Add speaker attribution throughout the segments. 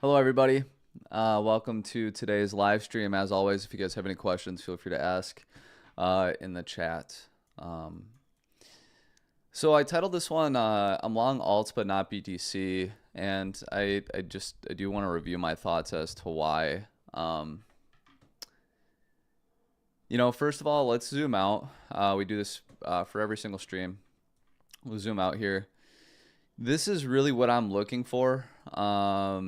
Speaker 1: Hello, everybody. Welcome to today's live stream. As always, if you guys have any questions, feel free to ask in the chat. So I titled this one, I'm long ALTS but not BTC, and I do want to review my thoughts as to why. First of all, let's zoom out. We do this for every single stream. We'll zoom out here. This is really what I'm looking for. I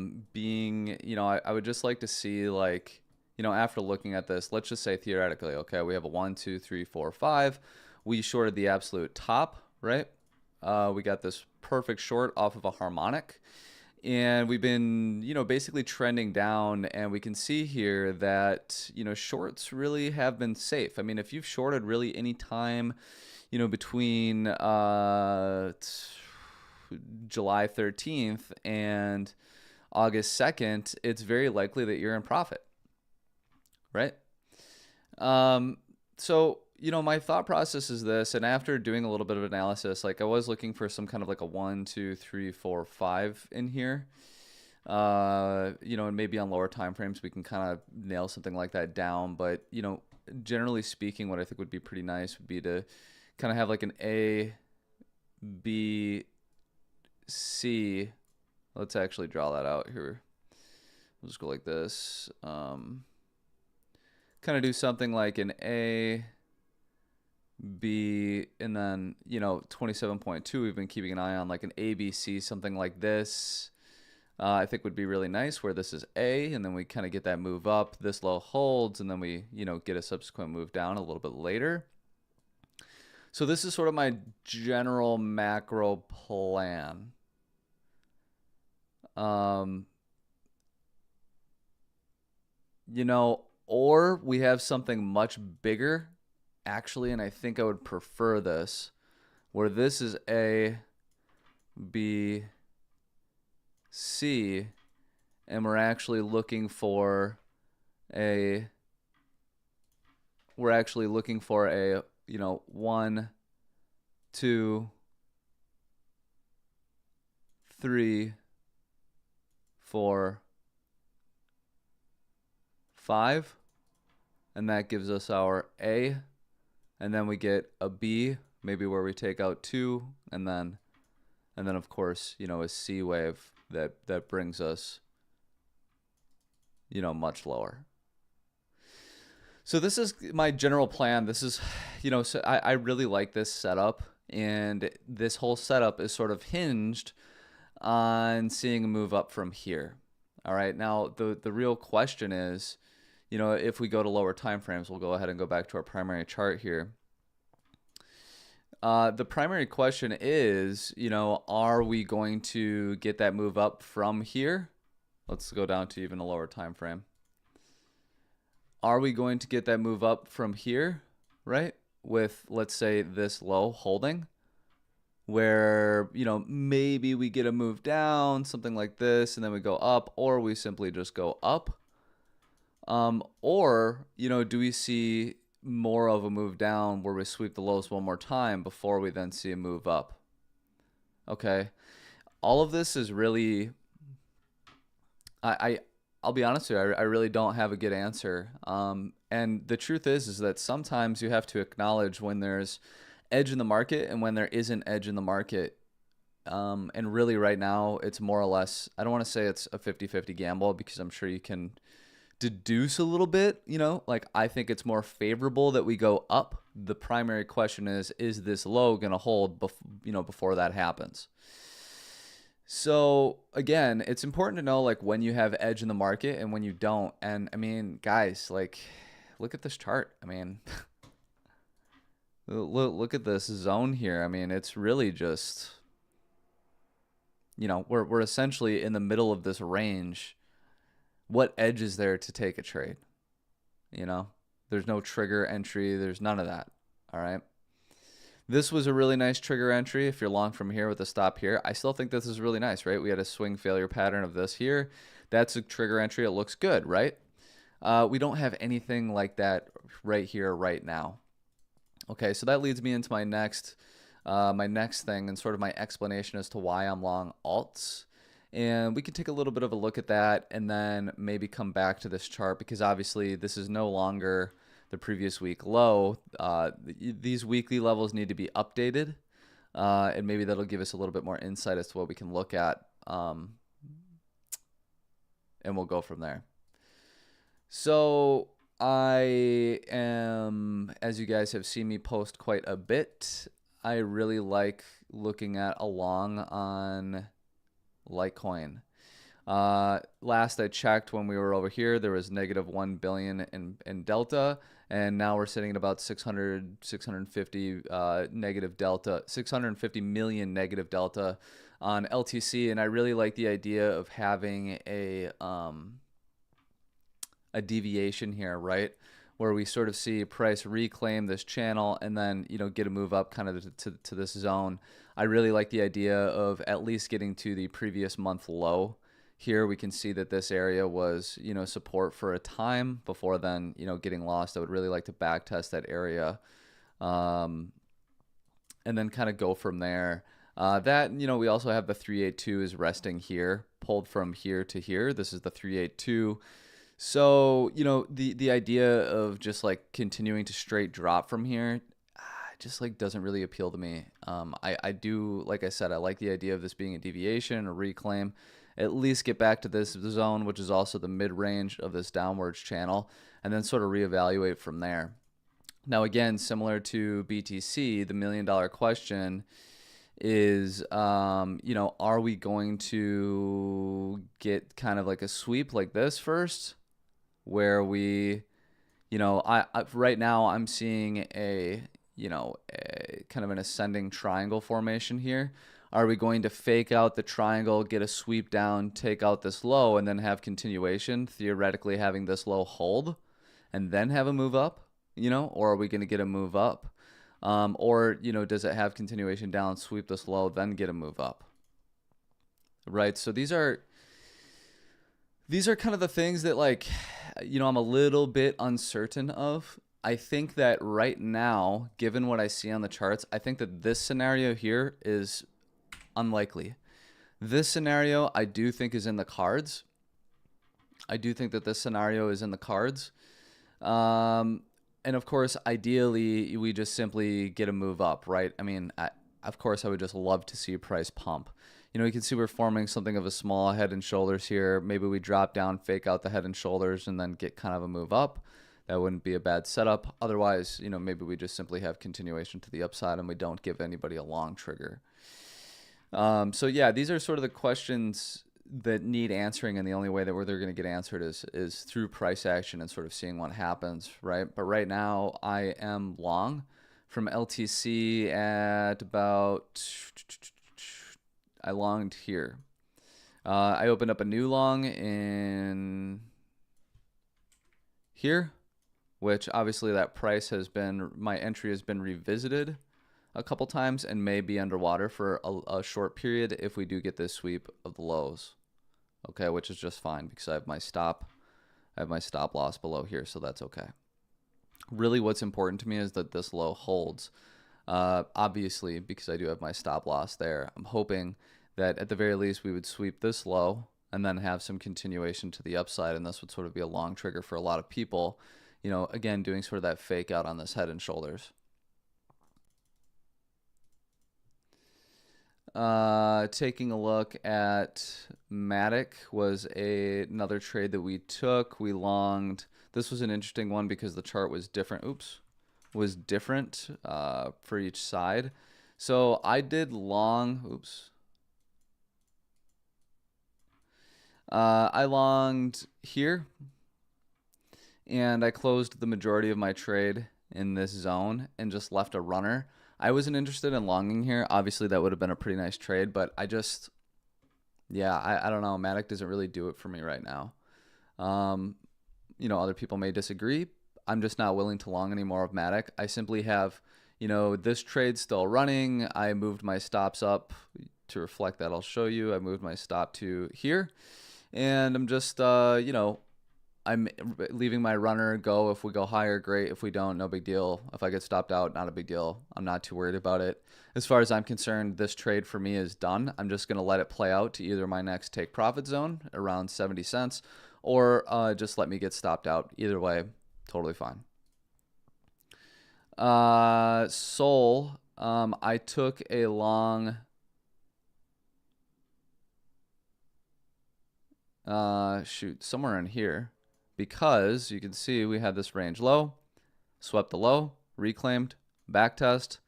Speaker 1: would just like to see, like, after looking at this, let's just say theoretically, okay, we have a 1, 2, 3, 4, 5. We shorted the absolute top, right? We got this perfect short off of a harmonic. And we've been, basically trending down, and we can see here that, shorts really have been safe. I mean, if you've shorted really any time, between July 13th and August 2nd, it's very likely that you're in profit, right? So, my thought process is this, and after doing a little bit of analysis, like I was looking for some kind of like a 1, 2, 3, 4, 5 in here. And maybe on lower time frames we can kind of nail something like that down. But, generally speaking, what I think would be pretty nice would be to kind of have like an A, B, C. Let's actually draw that out here. We'll just go like this. Kind of do something like an A, B, and then 27.2 we've been keeping an eye on, like an ABC, something like this. I think would be really nice, where this is A, and then we kind of get that move up, this low holds, and then we get a subsequent move down a little bit later. So this is sort of my general macro plan. Or we have something much bigger, actually, and I think I would prefer this, where this is A, B, C, and we're actually looking for a 1, 2, 3, 4, 5, and that gives us our A, and then we get a B, maybe where we take out 2, and then of course a C wave that brings us much lower. So this is my general plan. This is so I really like this setup, and this whole setup is sort of hinged on seeing a move up from here. All right, now the real question is, if we go to lower time frames, we'll go ahead and go back to our primary chart here. The primary question is, are we going to get that move up from here? Let's go down to even a lower time frame. Are we going to get that move up from here, right? With, let's say, this low holding, where, maybe we get a move down, something like this, and then we go up, or we simply just go up. Or, do we see more of a move down where we sweep the lows one more time before we then see a move up? Okay. All of this is really, I'll be honest with you, I really don't have a good answer. And the truth is that sometimes you have to acknowledge when there's edge in the market and when there isn't edge in the market. And really right now it's more or less, I don't want to say it's a 50-50 gamble, because I'm sure you can deduce a little bit, like I think it's more favorable that we go up. The primary question is this low going to hold before that happens? So again, it's important to know like when you have edge in the market and when you don't. And I mean, guys, like look at this chart. I mean, look at this zone here. I mean, it's really just, we're essentially in the middle of this range. What edge is there to take a trade? There's no trigger entry. There's none of that. All right. This was a really nice trigger entry. If you're long from here with a stop here, I still think this is really nice, right? We had a swing failure pattern of this here. That's a trigger entry. It looks good, right? We don't have anything like that right here, right now. Okay, so that leads me into my next thing, and sort of my explanation as to why I'm long alts. And we can take a little bit of a look at that and then maybe come back to this chart, because obviously this is no longer the previous week low. These weekly levels need to be updated, and maybe that'll give us a little bit more insight as to what we can look at, and we'll go from there. So I am, as you guys have seen me post quite a bit, I really like looking at a long on Litecoin. Last I checked, when we were over here, there was negative 1 billion in delta, and now we're sitting at about 650 negative delta, 650 million negative delta on LTC. And I really like the idea of having a deviation here, right, where we sort of see price reclaim this channel and then, you know, get a move up kind of to this zone. I really like the idea of at least getting to the previous month low. Here we can see that this area was, you know, support for a time before then, you know, getting lost. I would really like to back test that area, and then kind of go from there. That, you know, we also have the 382 is resting here, pulled from here to here. This is the 382. So, you know, the idea of just like continuing to straight drop from here just like doesn't really appeal to me. I do, like I said, I like the idea of this being a deviation, a reclaim, at least get back to this zone, which is also the mid-range of this downwards channel, and then sort of reevaluate from there. Now, again, similar to BTC, the $1 million question is, you know, are we going to get kind of like a sweep like this first, where we, you know, I right now I'm seeing a, you know, a kind of an ascending triangle formation here. Are we going to fake out the triangle, get a sweep down, take out this low, and then have continuation, theoretically having this low hold, and then have a move up, you know? Or are we going to get a move up? Or, you know, does it have continuation down, sweep this low, then get a move up? Right? So these are kind of the things that, like, you know, I'm a little bit uncertain of. I think that right now, given what I see on the charts, I think that this scenario here is unlikely. This scenario I do think is in the cards. I do think that this scenario is in the cards. And of course, ideally, we just simply get a move up, right? I mean, of course, I would just love to see a price pump. You know, you can see we're forming something of a small head and shoulders here. Maybe we drop down, fake out the head and shoulders, and then get kind of a move up. That wouldn't be a bad setup. Otherwise, you know, maybe we just simply have continuation to the upside and we don't give anybody a long trigger. So yeah, these are sort of the questions that need answering, and the only way that they're going to get answered is through price action and sort of seeing what happens, right? But right now, I am long from LTC at about, I longed here. I opened up a new long in here, which obviously that price has been, my entry has been revisited a couple times and may be underwater for a short period if we do get this sweep of the lows. Okay, which is just fine because I have my stop loss below here, so that's okay. Really what's important to me is that this low holds. Obviously, because I do have my stop loss there, I'm hoping that at the very least we would sweep this low and then have some continuation to the upside, and this would sort of be a long trigger for a lot of people, you know, again, doing sort of that fake out on this head and shoulders. Taking a look at Matic was another trade that we took. We longed. This was an interesting one because the chart was different. Was different for each side. So I did long. I longed here, and I closed the majority of my trade in this zone and just left a runner. I wasn't interested in longing here. Obviously, that would have been a pretty nice trade, but I just, yeah, I don't know. Matic doesn't really do it for me right now. You know, other people may disagree. I'm just not willing to long any more of Matic. I simply have, you know, this trade still running. I moved my stops up to reflect that. I'll show you. I moved my stop to here, and I'm just, you know, I'm leaving my runner go. If we go higher, great. If we don't, no big deal. If I get stopped out, not a big deal. I'm not too worried about it. As far as I'm concerned, this trade for me is done. I'm just going to let it play out to either my next take profit zone around 70 cents or just let me get stopped out. Either way, totally fine. Sol, I took a long, somewhere in here, because you can see we had this range low, swept the low, reclaimed, back test,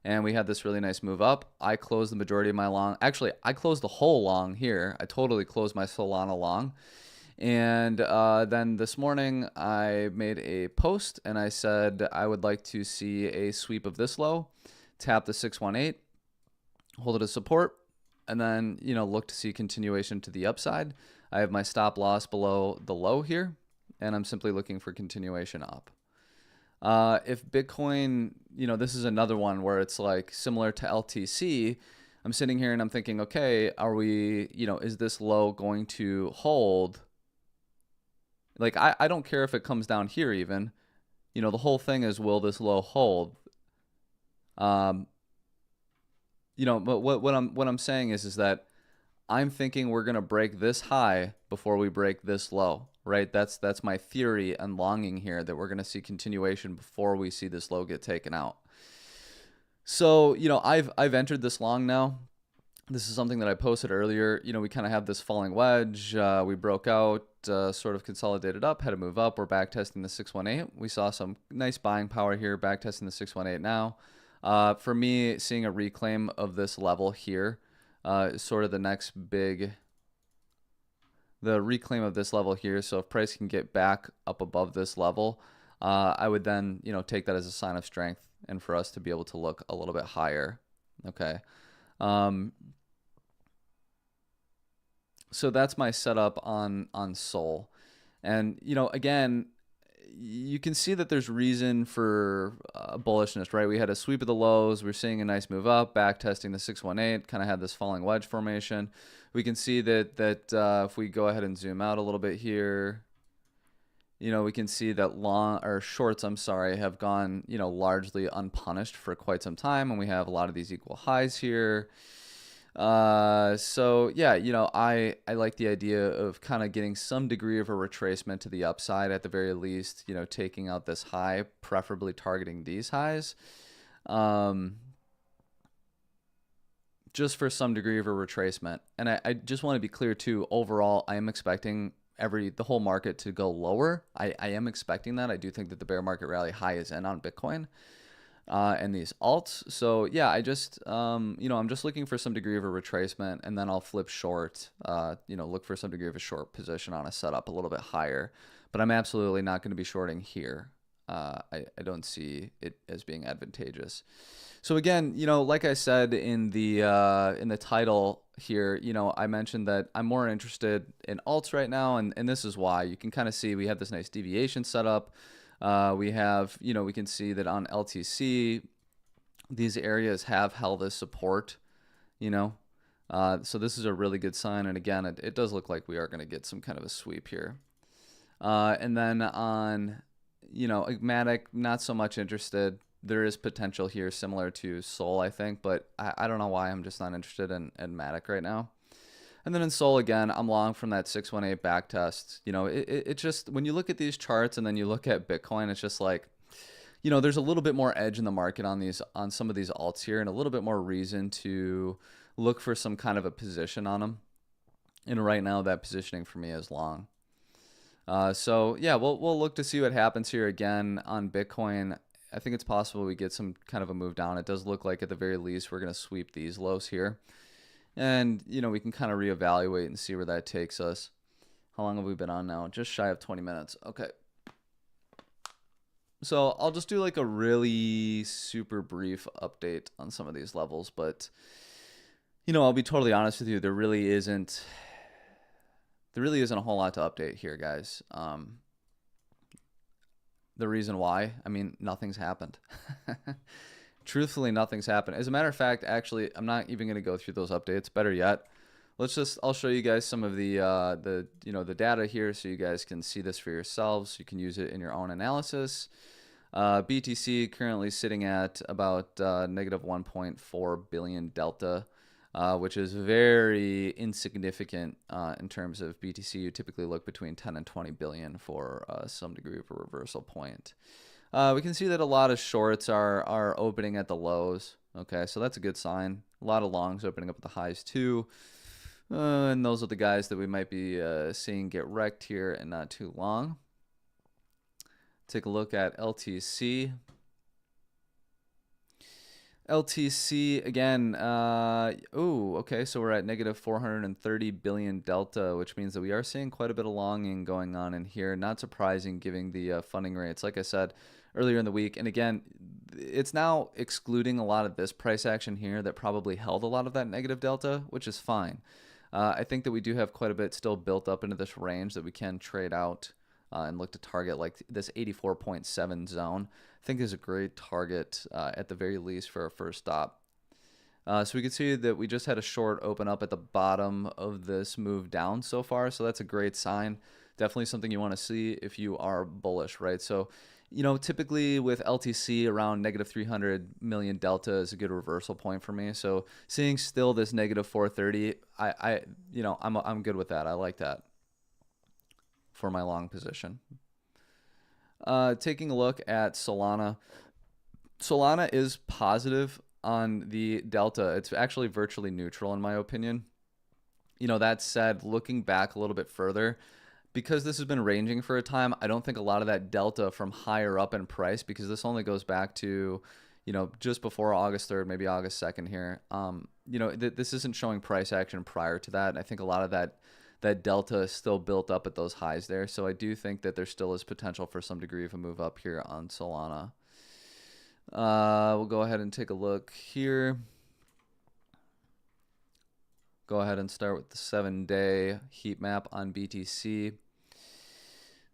Speaker 1: and we had this really nice move up. I closed the majority of my long. Actually, I closed the whole long here. I totally closed my Solana long. And then this morning I made a post and I said I would like to see a sweep of this low, tap the 618, hold it as support, and then, you know, look to see continuation to the upside. I have my stop loss below the low here, and I'm simply looking for continuation up. If Bitcoin, you know, this is another one where it's like similar to LTC. I'm sitting here and I'm thinking, okay, are we, you know, is this low going to hold? Like, I don't care if it comes down here even. You know, the whole thing is, will this low hold? You know, but what I'm saying is that I'm thinking we're gonna break this high before we break this low, right? That's my theory and longing here, that we're gonna see continuation before we see this low get taken out. So, you know, I've entered this long now. This is something that I posted earlier. You know, we kind of have this falling wedge. We broke out, sort of consolidated up, had to move up. We're back testing the 618. We saw some nice buying power here, back testing the 618 now. For me, seeing a reclaim of this level here is sort of the next big, the reclaim of this level here. So if price can get back up above this level, I would then, you know, take that as a sign of strength and for us to be able to look a little bit higher. Okay. So that's my setup on Sol. And, you know, again, you can see that there's reason for bullishness, right? We had a sweep of the lows. We're seeing a nice move up, back testing the 618, kind of had this falling wedge formation. We can see that if we go ahead and zoom out a little bit here, you know, we can see that long or shorts, I'm sorry, have gone, you know, largely unpunished for quite some time. And we have a lot of these equal highs here. So yeah, you know, I like the idea of kind of getting some degree of a retracement to the upside at the very least, you know, taking out this high, preferably targeting these highs. Just for some degree of a retracement. And I just want to be clear too, overall, I am expecting the whole market to go lower. I am expecting that. I do think that the bear market rally high is in on Bitcoin. And these alts. So yeah, I just, you know, I'm just looking for some degree of a retracement, and then I'll flip short, you know, look for some degree of a short position on a setup a little bit higher, but I'm absolutely not going to be shorting here. I don't see it as being advantageous. So again, you know, like I said in the title here, you know, I mentioned that I'm more interested in alts right now, and this is why. You can kind of see we have this nice deviation set up. We have, you know, we can see that on LTC, these areas have held as support, you know. So this is a really good sign. And again, it does look like we are going to get some kind of a sweep here. And then on, you know, Matic, not so much interested. There is potential here similar to Sol, I think, but I don't know why I'm just not interested in Matic right now. And then in Sol, again, I'm long from that 618 back test. You know, it just, when you look at these charts and then you look at Bitcoin, it's just like, you know, there's a little bit more edge in the market on some of these alts here, and a little bit more reason to look for some kind of a position on them. And right now, that positioning for me is long. So yeah, we'll look to see what happens here again on Bitcoin. I think it's possible we get some kind of a move down. It does look like at the very least we're going to sweep these lows here. And, you know, we can kind of reevaluate and see where that takes us. How long have we been on now? Just shy of 20 minutes. Okay. So I'll just do like a really super brief update on some of these levels. But, you know, I'll be totally honest with you. There really isn't a whole lot to update here, guys. The reason why, I mean, nothing's happened. Truthfully, nothing's happened. As a matter of fact, actually, I'm not even going to go through those updates. Better yet, I'll show you guys some of the data here so you guys can see this for yourselves. You can use it in your own analysis. BTC currently sitting at about negative 1.4 billion delta, which is very insignificant in terms of BTC. You typically look between 10 and 20 billion for some degree of a reversal point. We can see that a lot of shorts are opening at the lows. Okay, so that's a good sign. A lot of longs opening up at the highs too. And those are the guys that we might be seeing get wrecked here in not too long. Take a look at LTC. LTC again. Okay, so we're at negative 430 billion delta, which means that we are seeing quite a bit of longing going on in here. Not surprising, given the funding rates, like I said earlier in the week. And again, it's now excluding a lot of this price action here that probably held a lot of that negative delta, which is fine. I think that we do have quite a bit still built up into this range that we can trade out and look to target, like this 84.7 zone. I think is a great target at the very least for a first stop. So we can see that we just had a short open up at the bottom of this move down so far. So that's a great sign. Definitely something you want to see if you are bullish, right? So, you know, typically with LTC around negative 300 million delta is a good reversal point for me. So seeing still this negative 430, I'm good with that. I like that for my long position. Taking a look at Solana. Solana is positive on the delta. It's actually virtually neutral in my opinion. You know, that said, looking back a little bit further, because this has been ranging for a time, I don't think a lot of that delta from higher up in price, because this only goes back to, you know, just before August 3rd, maybe August 2nd here. You know, this isn't showing price action prior to that. I think a lot of that delta is still built up at those highs there. So I do think that there still is potential for some degree of a move up here on Solana. We'll go ahead and take a look here. Go ahead and start with the 7-day heat map on BTC.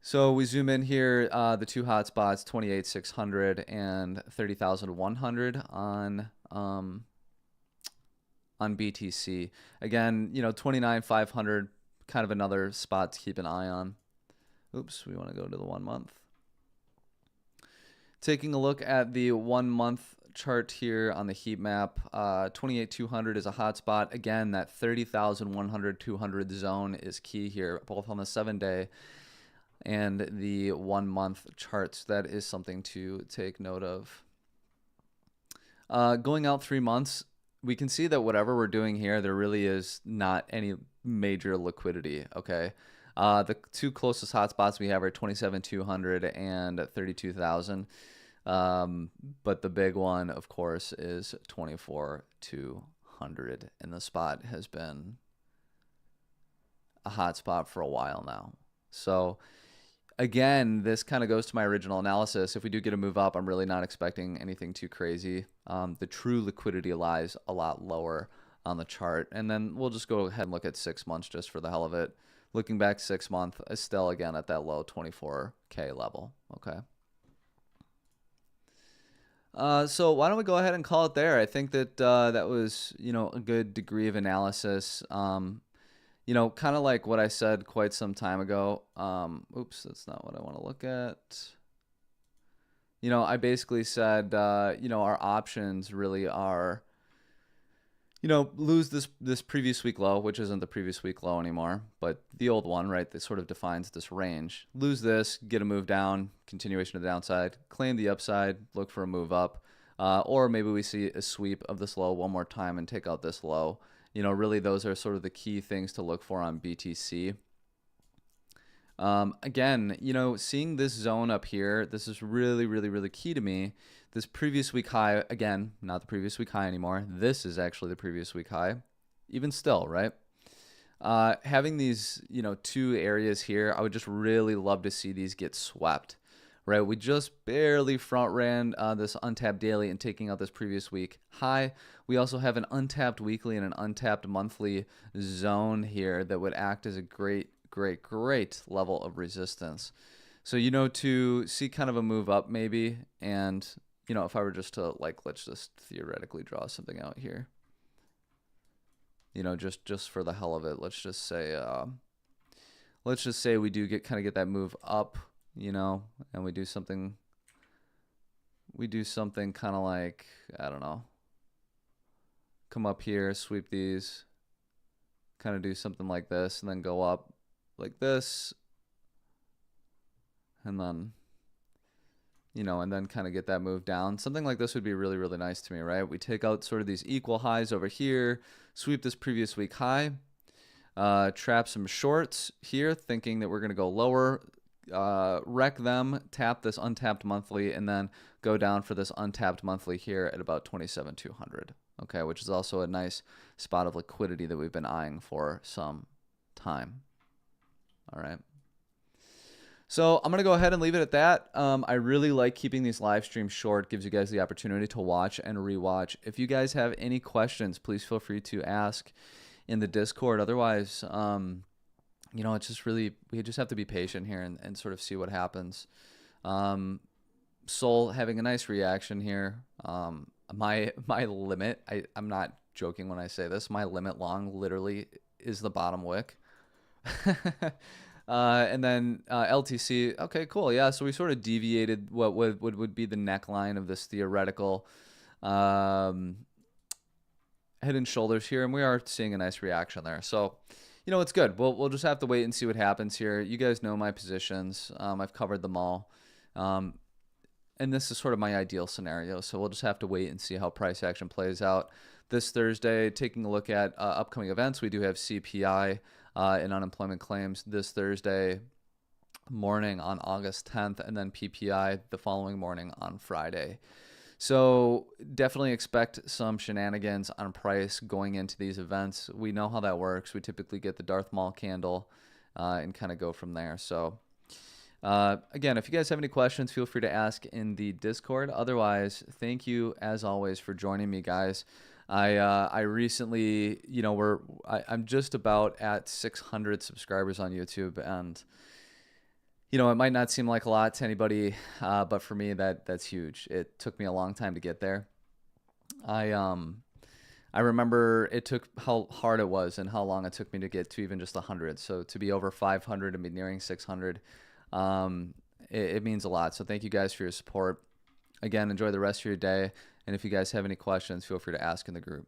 Speaker 1: So we zoom in here, the two hot spots, 28,600 and 30,100 on BTC. Again, you know, 29,500, kind of another spot to keep an eye on. Oops, we want to go to the 1 month. Taking a look at the 1 month chart here on the heat map, 28,200 is a hot spot. Again, that 30,100, 200 zone is key here, both on the 7-day and the 1 month charts. That is something to take note of. Going out 3 months, we can see that whatever we're doing here, there really is not any major liquidity, okay? The two closest hotspots we have are 27,200 and 32,000. But the big one, of course, is 24,200, and the spot has been a hotspot for a while now. So again, this kind of goes to my original analysis. If we do get a move up, I'm really not expecting anything too crazy. The true liquidity lies a lot lower on the chart. And then we'll just go ahead and look at 6 months just for the hell of it. Looking back 6 months, is still again at that low 24K level. Okay. So why don't we go ahead and call it there? I think that that was, you know, a good degree of analysis. You know, kind of like what I said quite some time ago. Oops, that's not what I want to look at. You know, I basically said, you know, our options really are, you know, lose this previous week low, which isn't the previous week low anymore, but the old one, right, that sort of defines this range. Lose this, get a move down, continuation of the downside, claim the upside, look for a move up, or maybe we see a sweep of this low one more time and take out this low. You know, really those are sort of the key things to look for on BTC. Again, you know, seeing this zone up here, this is really, really, really key to me. This previous week high, again, not the previous week high anymore. This is actually the previous week high, even still, right? Having these, you know, two areas here, I would just really love to see these get swept, right? We just barely front ran this untapped daily and taking out this previous week high. We also have an untapped weekly and an untapped monthly zone here that would act as a great level of resistance. So, you know, to see kind of a move up maybe, and, you know, if I were just to, like, let's just theoretically draw something out here. you know, just for the hell of it, let's just say we do get that move up, you know, and we do something kind of like, I don't know, come up here, sweep these, kind of do something like this, and then go up like this, and then, you know, and then kind of get that move down. Something like this would be really, really nice to me, right? We take out sort of these equal highs over here, sweep this previous week high, trap some shorts here, thinking that we're going to go lower, wreck them, tap this untapped monthly, and then go down for this untapped monthly here at about 27,200. Okay, which is also a nice spot of liquidity that we've been eyeing for some time. All right. So I'm going to go ahead and leave it at that. I really like keeping these live streams short. Gives you guys the opportunity to watch and rewatch. If you guys have any questions, please feel free to ask in the Discord. Otherwise, you know, it's just really, we just have to be patient here and sort of see what happens. Sol having a nice reaction here. My limit, I'm not joking when I say this, my limit long literally is the bottom wick. And then LTC, okay, cool. Yeah, so we sort of deviated what would be the neckline of this theoretical head and shoulders here, and we are seeing a nice reaction there. So, you know, it's good. We'll just have to wait and see what happens here. You guys know my positions. I've covered them all. And this is sort of my ideal scenario, so we'll just have to wait and see how price action plays out. This Thursday, taking a look at upcoming events, we do have CPI and unemployment claims this Thursday morning on August 10th, and then PPI the following morning on Friday. So definitely expect some shenanigans on price going into these events. We know how that works. We typically get the Darth Maul candle and kind of go from there. So again, if you guys have any questions, feel free to ask in the Discord. Otherwise, thank you as always for joining me, guys. I recently, you know, I'm just about at 600 subscribers on YouTube, and you know, it might not seem like a lot to anybody, but for me, that's huge. It took me a long time to get there. I remember it took how hard it was and how long it took me to get to even just 100. So to be over 500 and be nearing 600, it means a lot. So thank you guys for your support. Again, enjoy the rest of your day. And if you guys have any questions, feel free to ask in the group.